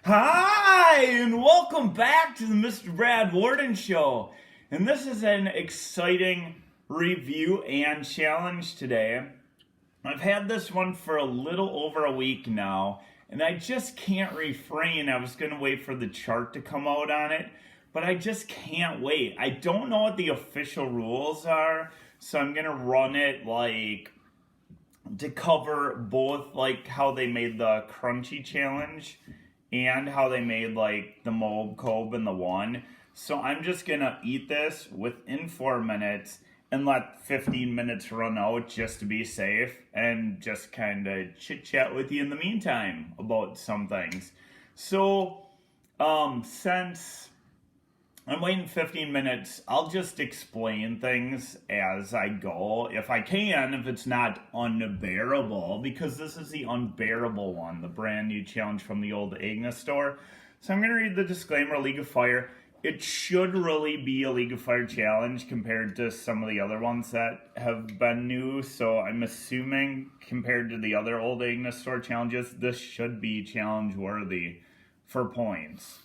Hi, and welcome back to the Mr. Brad Worden Show. And this is an exciting review and challenge today. I've had this one for a little over a week now, and I just can't refrain. I was going to wait for the chart to come out on it, but I just can't wait. I don't know what the official rules are, so I'm going to run it to cover both how they made the crunchy challenge and how they made the Mob Cobe and the one. So I'm just gonna eat this within 4 minutes and let 15 minutes run out just to be safe, and just kind of chit chat with you in the meantime about some things. So since I'm waiting 15 minutes, I'll just explain things as I go, if I can, if it's not unbearable, because this is the unbearable one, the brand new challenge from the Old Agness Store. So I'm going to read the disclaimer, League of Fire. It should really be a League of Fire challenge compared to some of the other ones that have been new, so I'm assuming compared to the other Old Agness Store challenges, this should be challenge worthy for points.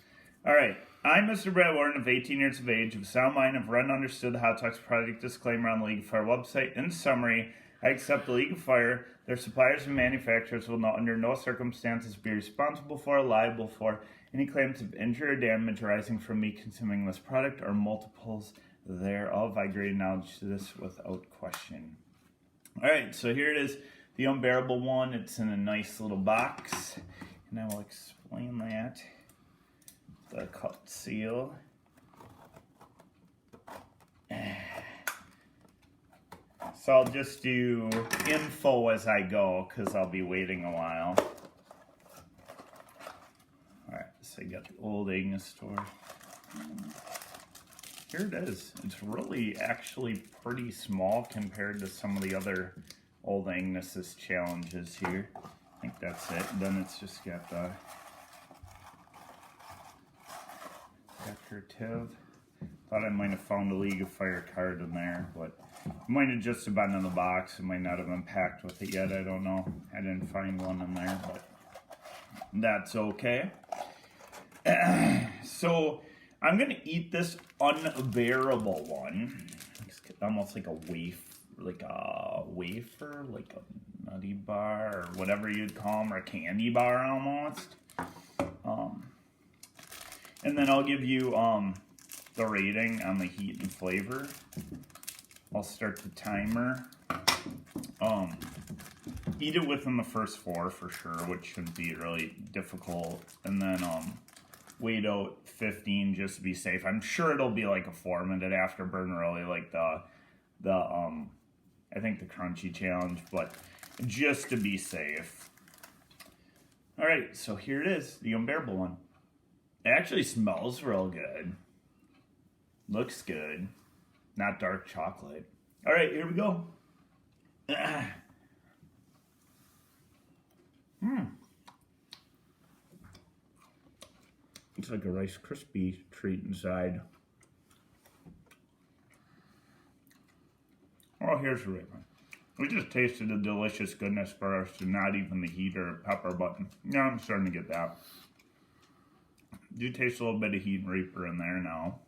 Alright, I'm Mr. Brad Worden of 18 years of age, of sound mind, have read and understood the Hot Talks product disclaimer on the League of Fire website. In summary, I accept the League of Fire, their suppliers and manufacturers will not under no circumstances be responsible for or liable for any claims of injury or damage arising from me consuming this product or multiples thereof. I greatly acknowledge this without question. Alright, so here it is, the unbearable one. It's in a nice little box, and I will explain that. The cut seal. So I'll just do info as I go, because I'll be waiting a while. Alright, so you got the Old Agness Store. Here it is. It's really actually pretty small compared to some of the other Old Agnes's challenges here. I think that's it. Then it's just got the decorative. Thought I might have found a League of Fire card in there, but it might have just been in the box. It might not have been packed with it yet. I don't know. I didn't find one in there, but that's okay. So I'm gonna eat this unbearable one. It's almost like a wafer, like a nutty bar, or whatever you'd call them, or a candy bar almost. And then I'll give you the rating on the heat and flavor. I'll start the timer. Eat it within the first 4 for sure, which shouldn't be really difficult. And then wait out 15 just to be safe. I'm sure it'll be like a 4-minute afterburn, really, like the I think the crunchy challenge, but just to be safe. All right, so here it is, the unbearable one. It actually smells real good. Looks good. Not dark chocolate. All right, here we go. It's like a Rice Krispie treat inside. Oh, here's the right one. We just tasted the delicious goodness first, and not even the heat or pepper button. Yeah, I'm starting to get that. Do taste a little bit of heat and reaper in there now.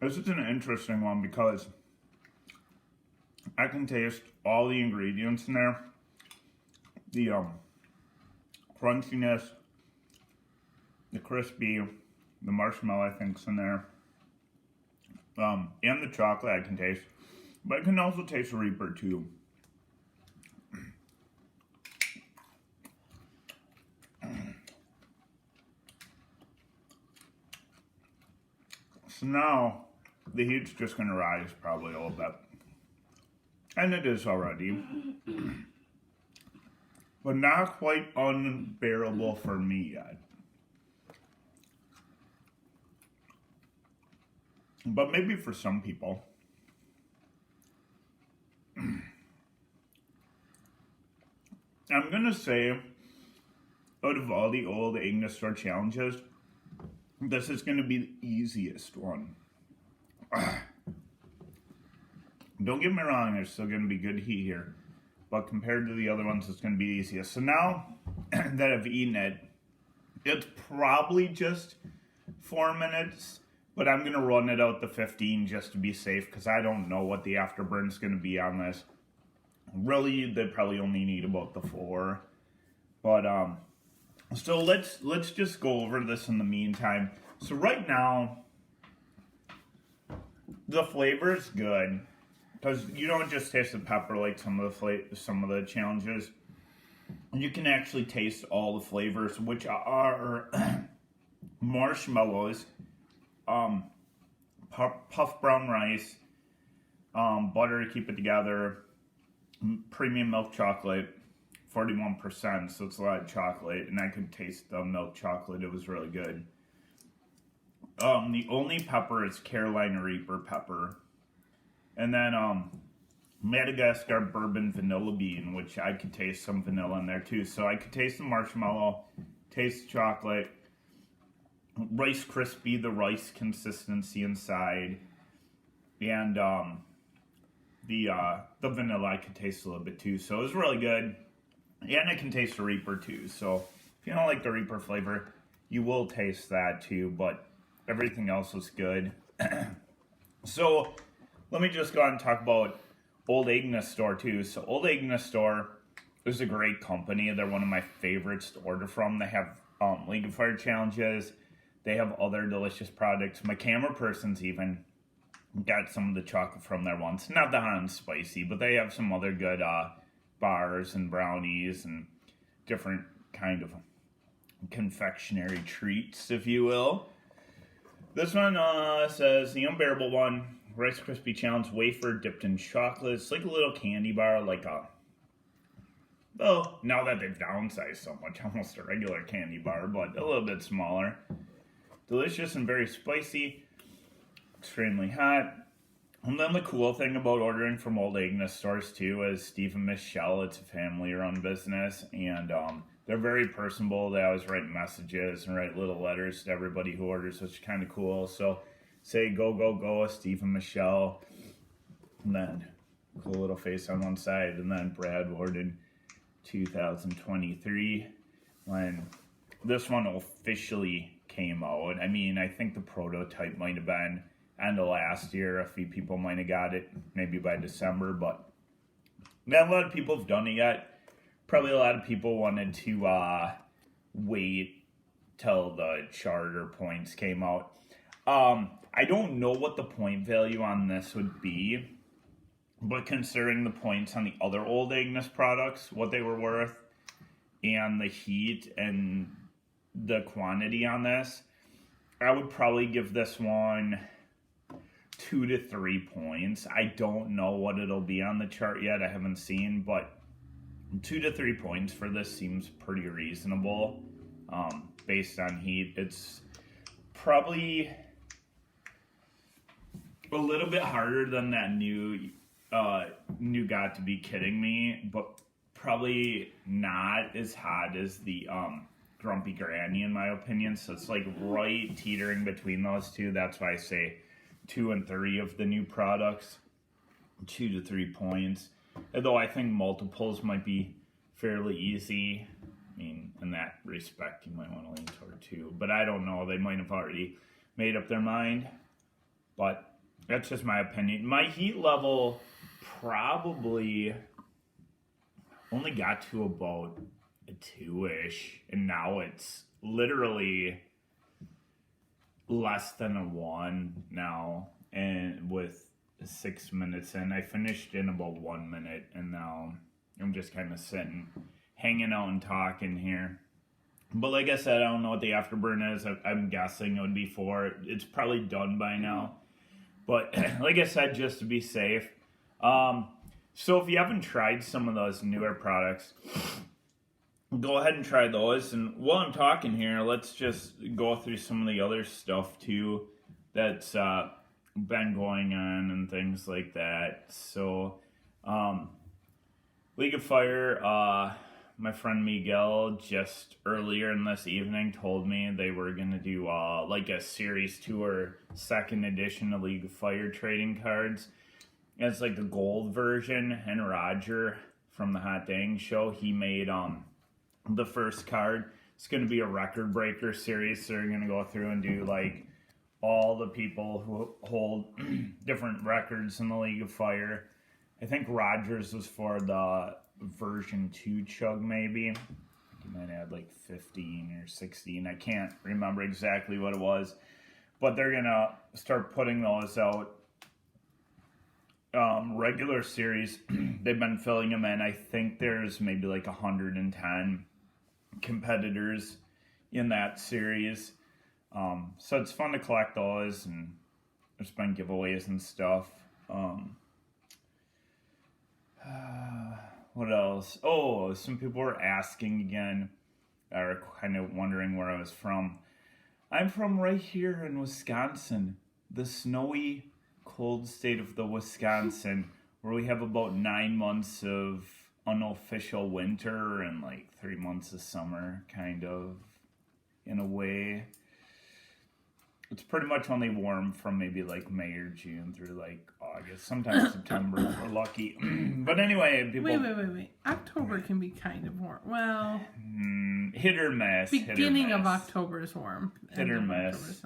This is an interesting one because I can taste all the ingredients in there. The crunchiness, the crispy, the marshmallow I think's in there, and the chocolate I can taste, but I can also taste the Reaper too. So now the heat's just going to rise probably a little bit, and it is already, but not quite unbearable for me yet. But maybe for some people. I'm going to say out of all the Old Agness Store challenges, this is going to be the easiest one. Don't get me wrong, there's still going to be good heat here, but compared to the other ones, it's going to be the easiest. So now that I've eaten it, it's probably just 4 minutes, but I'm going to run it out to 15 just to be safe, because I don't know what the afterburn's going to be on this. Really, they probably only need about the 4. But, so let's just go over this in the meantime. So right now, the flavor is good, because you don't just taste the pepper like some of the challenges. You can actually taste all the flavors, which are marshmallows, puff brown rice, butter to keep it together, premium milk chocolate, 41%, so it's a lot of chocolate, and I could taste the milk chocolate. It was really good. The only pepper is Carolina Reaper pepper. And then Madagascar bourbon vanilla bean, which I could taste some vanilla in there too. So I could taste the marshmallow, taste the chocolate, Rice Krispie, the rice consistency inside, and the vanilla I could taste a little bit too. So it was really good. And I can taste the Reaper too. So if you don't like the Reaper flavor, you will taste that too, but everything else was good. So let me just go on and talk about Old Agness Store too. So Old Agness Store is a great company. They're one of my favorites to order from. They have League of Fire challenges. They have other delicious products. My camera person's even got some of the chocolate from there once. Not the hot and spicy, but they have some other good bars and brownies and different kind of confectionery treats, if you will. This one says the unbearable one, Rice Krispie Challenge wafer dipped in chocolate. It's like a little candy bar, like well, now that they've downsized so much, almost a regular candy bar, but a little bit smaller. Delicious and very spicy, extremely hot. And then the cool thing about ordering from Old Agness Stores too is Steve and Michelle, it's a family-run business, and they're very personable. They always write messages and write little letters to everybody who orders, which is kind of cool. So say go, go, go, Steve and Michelle, and then cool little face on one side, and then Brad Worden 2023, when this one officially came out. I mean, I think the prototype might have been end of last year. A few people might have got it maybe by December, but not a lot of people have done it yet. Probably a lot of people wanted to wait till the charter points came out. I don't know what the point value on this would be, but considering the points on the other Old Agness products, what they were worth, and the heat and the quantity on this, I would probably give this one 2 to 3 points. I don't know what it'll be on the chart yet. I haven't seen, but 2 to 3 points for this seems pretty reasonable based on heat. It's probably a little bit harder than that new Got to Be Kidding Me, but probably not as hot as the Grumpy Granny in my opinion. So it's like right teetering between those two. That's why I say 2 and 3 of the new products, 2 to 3 points. Although I think multiples might be fairly easy. I mean, in that respect, you might want to lean toward 2. But I don't know. They might have already made up their mind. But that's just my opinion. My heat level probably only got to about a 2-ish. And now it's literally less than a 1 now, and with 6 minutes in. I finished in about 1 minute, and now I'm just kind of sitting, hanging out and talking here. But like I said, I don't know what the afterburn is. I'm guessing it would be 4. It's probably done by now. But like I said, just to be safe. So if you haven't tried some of those newer products, go ahead and try those. And while I'm talking here, let's just go through some of the other stuff too that's been going on and things like that. So League of Fire my friend Miguel just earlier in this evening told me they were going to do like a Series 2 or second edition of League of Fire trading cards. It's like the gold version, and Roger from the Hot Dang show, he made the first card. It's going to be a record breaker series, so they're going to go through and do like all the people who hold different records in the League of Fire. I think Rogers was for the version 2 chug, maybe. You might add like 15 or 16. I can't remember exactly what it was. But they're going to start putting those out. Regular series, they've been filling them in. I think there's maybe like 110 competitors in that series. So it's fun to collect those, and there's been giveaways and stuff. What else? Oh, some people were asking again, or kind of wondering where I was from. I'm from right here in Wisconsin, the snowy, cold state of the Wisconsin, where we have about 9 months of unofficial winter and like 3 months of summer, kind of, in a way. It's pretty much only warm from maybe like May or June through like August, sometimes September if we're lucky. But anyway, people... Wait. October can be kind of warm. Well... hit or miss. Beginning of October is warm. Hit or miss.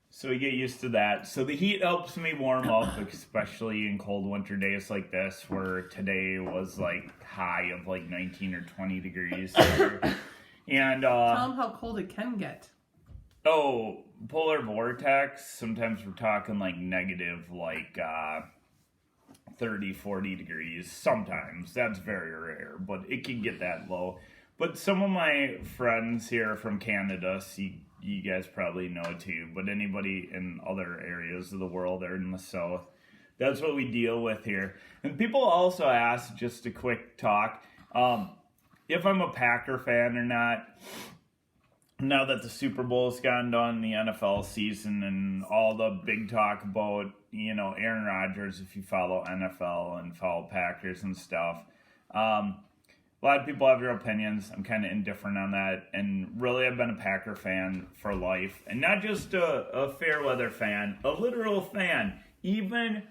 So we get used to that. So the heat helps me warm up, especially in cold winter days like this, where today was like high of like 19 or 20 degrees. And tell them how cold it can get. Oh, polar vortex, sometimes we're talking like negative, like 30, 40 degrees. Sometimes. That's very rare, but it can get that low. But some of my friends here from Canada, see, you guys probably know too, but anybody in other areas of the world or in the south, that's what we deal with here. And people also ask, just a quick talk, if I'm a Packer fan or not. Now that the Super Bowl's gone done, the NFL season, and all the big talk about, you know, Aaron Rodgers, if you follow NFL and follow Packers and stuff. A lot of people have their opinions. I'm kind of indifferent on that. And really, I've been a Packer fan for life. And not just a fair weather fan, a literal fan. Even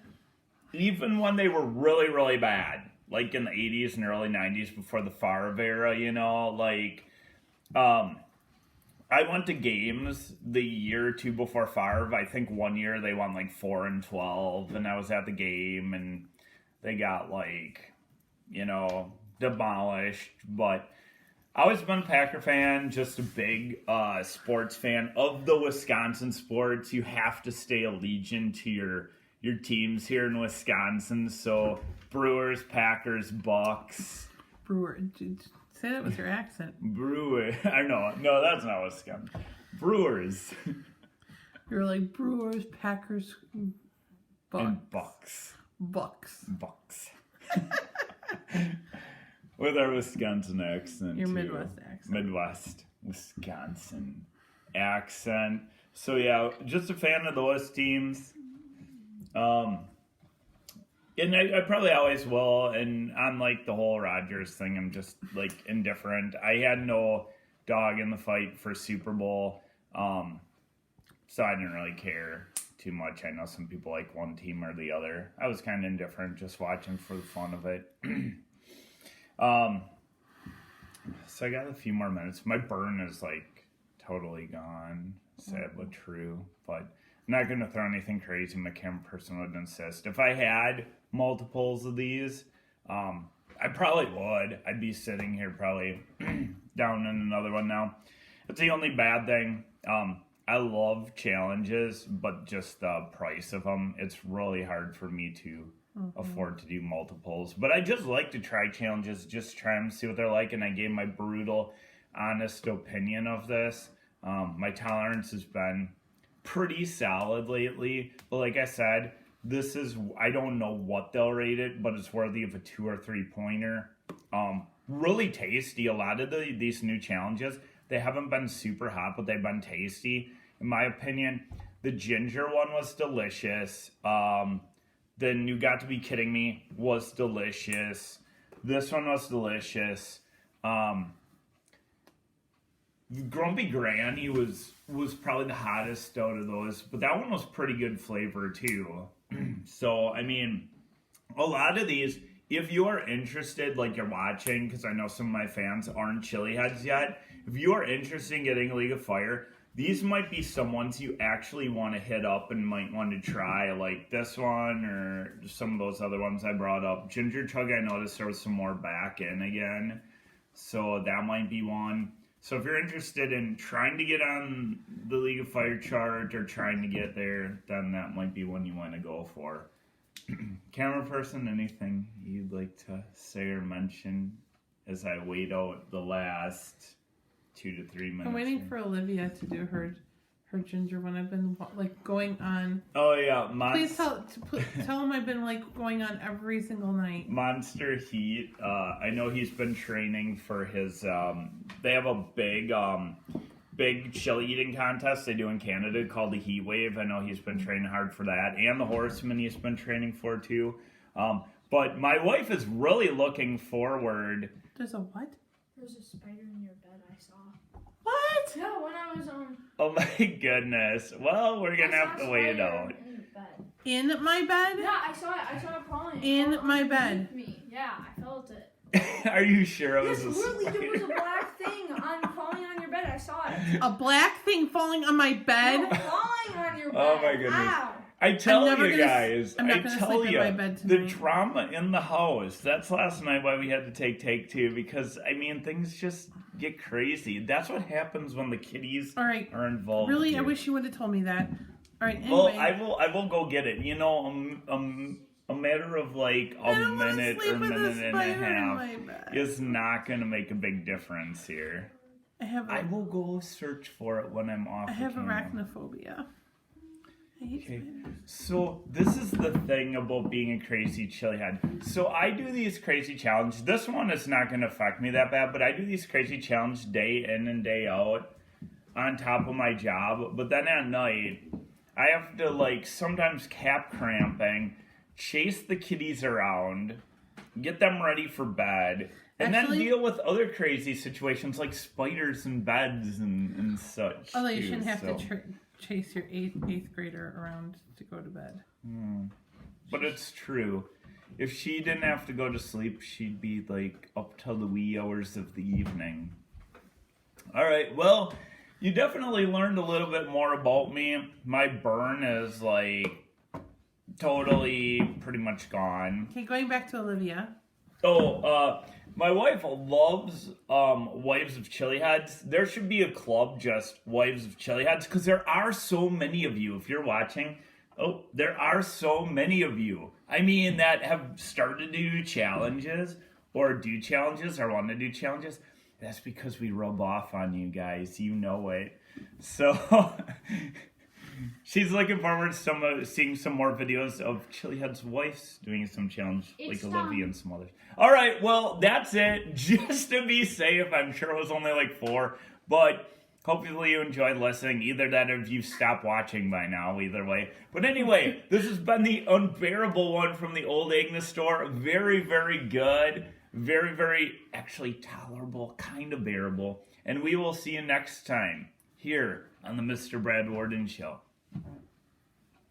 when they were really, really bad. Like in the 80s and early 90s before the Favre era, you know. Like, I went to games the year or two before Favre. I think one year they won like 4-12. And I was at the game and they got like, you know, demolished. But I always been a Packer fan, just a big sports fan of the Wisconsin sports. You have to stay allegiant to your teams here in Wisconsin. So Brewers, Packers, Bucks. Say that with your accent. Brewers. I know. No, that's not Wisconsin. Brewers. You're like Brewers, Packers, Bucks. And Bucks. Bucks. With our Wisconsin accent. Your too. Midwest accent. Midwest, Wisconsin accent. So yeah, just a fan of those teams. And I probably always will, and on like the whole Rodgers thing, I'm just like indifferent. I had no dog in the fight for Super Bowl, so I didn't really care too much. I know some people like one team or the other. I was kind of indifferent, just watching for the fun of it. So I got a few more minutes. My burn is like totally gone, sad but true, but I'm not going to throw anything crazy. My camera person would insist. If I had multiples of these, I probably would. I'd be sitting here probably down in another one now. It's the only bad thing. I love challenges, but just the price of them, it's really hard for me to afford to do multiples. But I just like to try challenges, just try them, see what they're like, and I gave my brutal, honest opinion of this. My tolerance has been pretty solid lately, but like I said, this is, I don't know what they'll rate it, but it's worthy of a 2 or 3 pointer. Really tasty. A lot of these new challenges, they haven't been super hot, but they've been tasty. In my opinion, the ginger one was delicious. Then You Got to Be Kidding Me was delicious. This one was delicious. Grumpy Granny was probably the hottest out of those, but that one was pretty good flavor too. So, I mean, a lot of these, if you are interested, like you're watching, because I know some of my fans aren't chili heads yet, if you are interested in getting League of Fire, these might be some ones you actually want to hit up and might want to try, like this one or some of those other ones I brought up. Ginger Chug, I noticed there was some more back in again, so that might be one. So if you're interested in trying to get on the League of Fire chart or trying to get there, then that might be one you want to go for. Camera person, anything you'd like to say or mention as I wait out the last 2 to 3 minutes? I'm waiting for Olivia to do her ginger one. I've been like going on. Oh yeah, Please tell him I've been like going on every single night. Monster Heat. I know he's been training for his. They have a big chili eating contest they do in Canada called the Heat Wave. I know he's been training hard for that, and the Horseman he's been training for too. But my wife is really looking forward. There's a what? There's a spider in your bed I saw. What? Yeah, when I was on. Oh my goodness. Well, we're going to have to wait it out. In my bed? Yeah, I saw it. I saw it crawling. In my bed. Me. Yeah, I felt it. Are you sure it was Yes, a really, spider? there was a black thing crawling on your bed. I saw it. A black thing falling on my bed? No, crawling on your bed. Oh my goodness. Ow. I tell I'm never you gonna- guys, I'm not I gonna tell sleep in you, my bed the tonight. drama in the house. That's last night why we had to take two, because I mean things just get crazy. That's what happens when the kiddies All right. are involved. Really, here. I wish you would have told me that. All right, anyway. Well, I will go get it. You know, a matter of like a minute or minute and a half is not going to make a big difference here. I will go search for it when I'm off. I have the camera. arachnophobia. I hate Okay, spiders. so this is the thing about being a crazy chili head. So I do these crazy challenges. This one is not going to affect me that bad, but I do these crazy challenges day in and day out on top of my job. But then at night, I have to like sometimes cap cramping, chase the kitties around, get them ready for bed, and Actually- then deal with other crazy situations like spiders and beds and such. Although you too, shouldn't have so. to chase your eighth grader around to go to bed. But it's true. If she didn't have to go to sleep, she'd be like up till the wee hours of the evening. All right, well, you definitely learned a little bit more about me. My burn is like totally pretty much gone. Okay, going back to Olivia. Oh, my wife loves Wives of Chili Heads. There should be a club just Wives of Chili Heads, because there are so many of you. If you're watching, there are so many of you. I mean, that have started to do challenges or want to do challenges. That's because we rub off on you guys. You know it. So she's looking forward to seeing some more videos of Chili Head's wives doing some challenge, It's like done. Olivia and some others. All right, well, that's it. Just to be safe, I'm sure it was only like 4, but hopefully you enjoyed listening. Either that or if you stopped watching by now, either way. But anyway, this has been the unbearable one from the Old Agness Store. Very, very good. Very, very, actually tolerable, kind of bearable. And we will see you next time here on the Mr. Brad Worden Show.